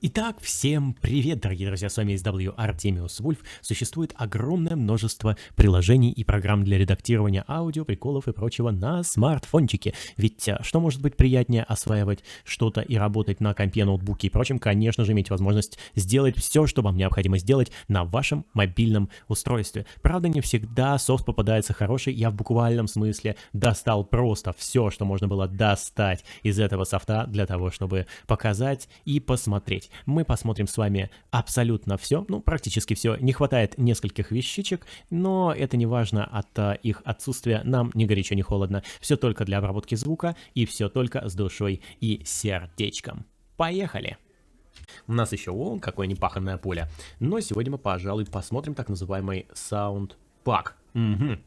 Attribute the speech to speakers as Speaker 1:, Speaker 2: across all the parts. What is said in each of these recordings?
Speaker 1: Итак, всем привет, дорогие друзья, с вами SW Artemius Wolf. Существует огромное множество приложений и программ для редактирования аудио, приколов и прочего на смартфончике. Ведь что может быть приятнее осваивать что-то и работать на компе, ноутбуке и прочем, конечно же, иметь возможность сделать все, что вам необходимо сделать на вашем мобильном устройстве. Правда, не всегда софт попадается хороший, я в буквальном смысле достал просто все, что можно было достать из этого софта для того, чтобы показать и посмотреть. Мы посмотрим с вами абсолютно все, ну, практически все. Не хватает нескольких вещичек, но это не важно от их отсутствия. Нам ни горячо, ни холодно. Все только для обработки звука и все только с душой и сердечком. Поехали! У нас еще, какое непаханное поле. Но сегодня мы, пожалуй, посмотрим так называемый Sound Pack. Угу.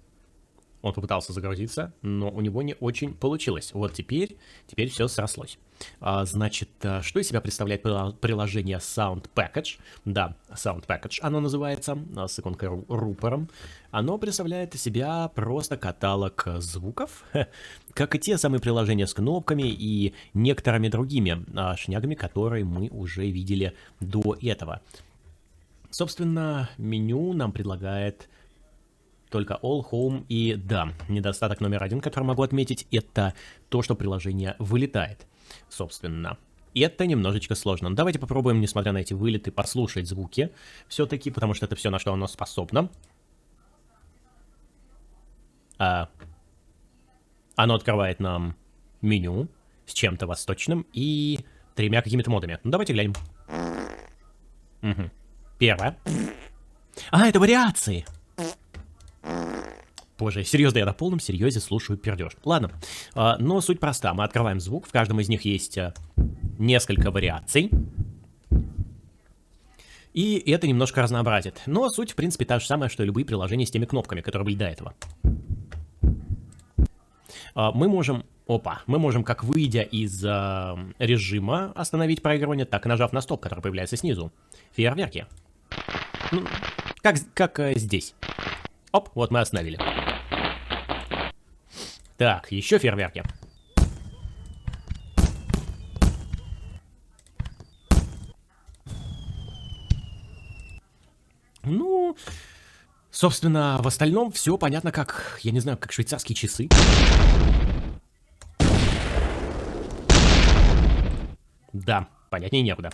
Speaker 1: Он попытался загрузиться, но у него не очень получилось. Вот теперь все срослось. Значит, что из себя представляет приложение Sound Package? Да, Sound Package оно называется, с иконкой рупором. Оно представляет из себя просто каталог звуков, как и те самые приложения с кнопками и некоторыми другими шнягами, которые мы уже видели до этого. Собственно, меню нам предлагает только All, Home и да, недостаток номер один, который могу отметить, это то, что приложение вылетает, собственно. И это немножечко сложно. Но давайте попробуем, несмотря на эти вылеты, послушать звуки все-таки, потому что это все, на что оно способно. Оно открывает нам меню с чем-то восточным и тремя какими-то модами. Ну, давайте глянем. Угу. Первое. Это вариации! Боже, серьезно, я на полном серьезе слушаю пердеж. Ладно, но суть проста. Мы открываем звук, в каждом из них есть несколько вариаций. И это немножко разнообразит. Но суть, в принципе, та же самая, что и любые приложения с теми кнопками, которые были до этого. Мы можем, как выйдя из режима остановить проигрывание, так и нажав на стоп, который появляется снизу. Фейерверки. Ну, как здесь. Оп, вот мы остановили. Так, еще фейерверки. Ну, собственно, в остальном все понятно как, я не знаю, как швейцарские часы. Да, понятнее некуда.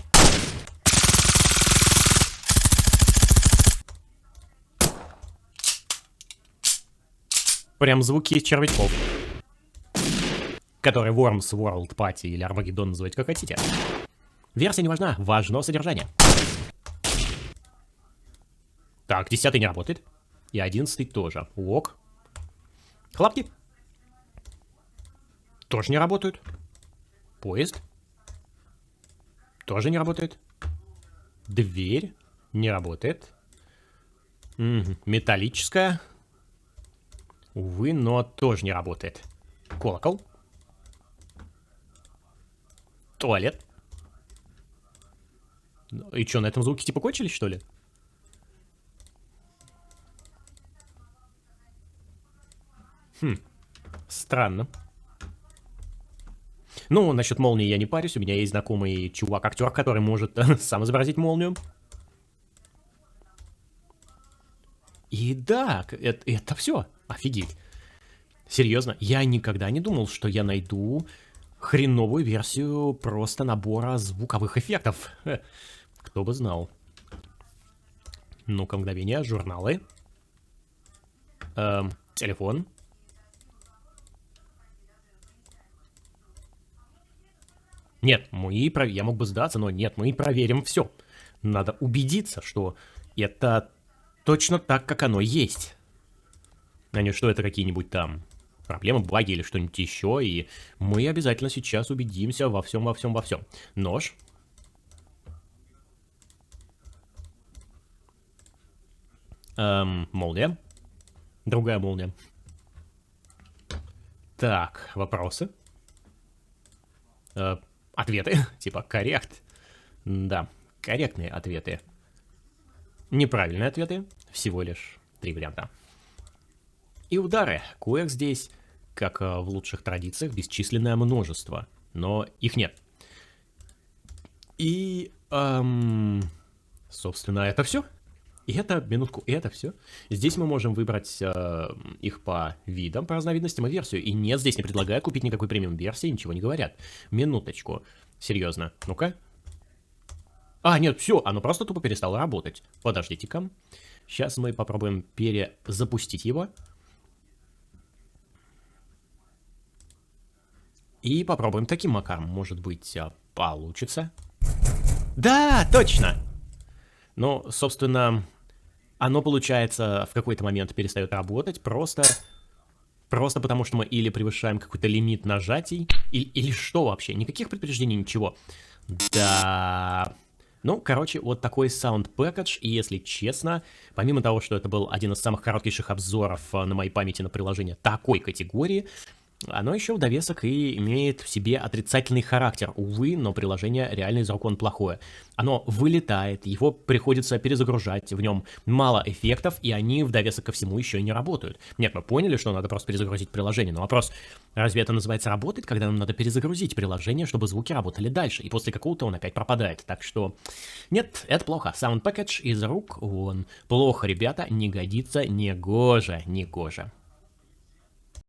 Speaker 1: Прям звуки из червячков. Который Worms World Party или Armageddon называйте как хотите. Версия не важна, важно содержание. Так, 10-й не работает. И 11-й тоже. Ок. Хлопки. Тоже не работают. Поезд. Тоже не работает. Дверь. Не работает. Металлическая. Увы, но тоже не работает. Колокол. Туалет. И что, на этом звуке типа кончились, что ли? Странно. Ну, насчет молнии я не парюсь. У меня есть знакомый чувак-актер, который может сам изобразить молнию. И да, это все. Офигеть. Серьезно, я никогда не думал, что я найду хреновую версию просто набора звуковых эффектов. Кто бы знал. Ну-ка, мгновение. Журналы. Телефон. Нет, я мог бы сдаться, но нет, мы проверим все. Надо убедиться, что это точно так, как оно есть. А не что это какие-нибудь там проблемы, баги или что-нибудь еще. И мы обязательно сейчас убедимся во всем. Нож. Молния. Другая молния. Так, вопросы. Ответы. Типа коррект. Да, корректные ответы. Неправильные ответы. Всего лишь 3 варианта. И удары. Коих здесь, как в лучших традициях, бесчисленное множество. Но их нет. И Собственно, это все. И это, минутку, и это все. Здесь мы можем выбрать их по видам, по разновидностям и версию. И нет, здесь не предлагают купить никакой премиум версии, ничего не говорят. Минуточку. Серьезно. Ну-ка. А, нет, все, оно просто тупо перестало работать. Подождите-ка. Сейчас мы попробуем перезапустить его. И попробуем таким макаром. Может быть, получится. Да, точно! Ну, собственно, оно, получается, в какой-то момент перестает работать просто потому, что мы или превышаем какой-то лимит нажатий, или что вообще? Никаких предупреждений, ничего. Да... Ну, короче, вот такой Sound Package, и если честно, помимо того, что это был один из самых коротких обзоров на моей памяти на приложение такой категории, оно еще в довесок и имеет в себе отрицательный характер. Увы, но приложение реально из рук вон плохое. Оно вылетает, его приходится перезагружать, в нем мало эффектов, и они в довесок ко всему еще и не работают. Нет, мы поняли, что надо просто перезагрузить приложение, но вопрос, разве это называется работать, когда нам надо перезагрузить приложение, чтобы звуки работали дальше, и после какого-то он опять пропадает. Так что, нет, это плохо. Sound Package из рук вон. Плохо, ребята, не годится, не гоже.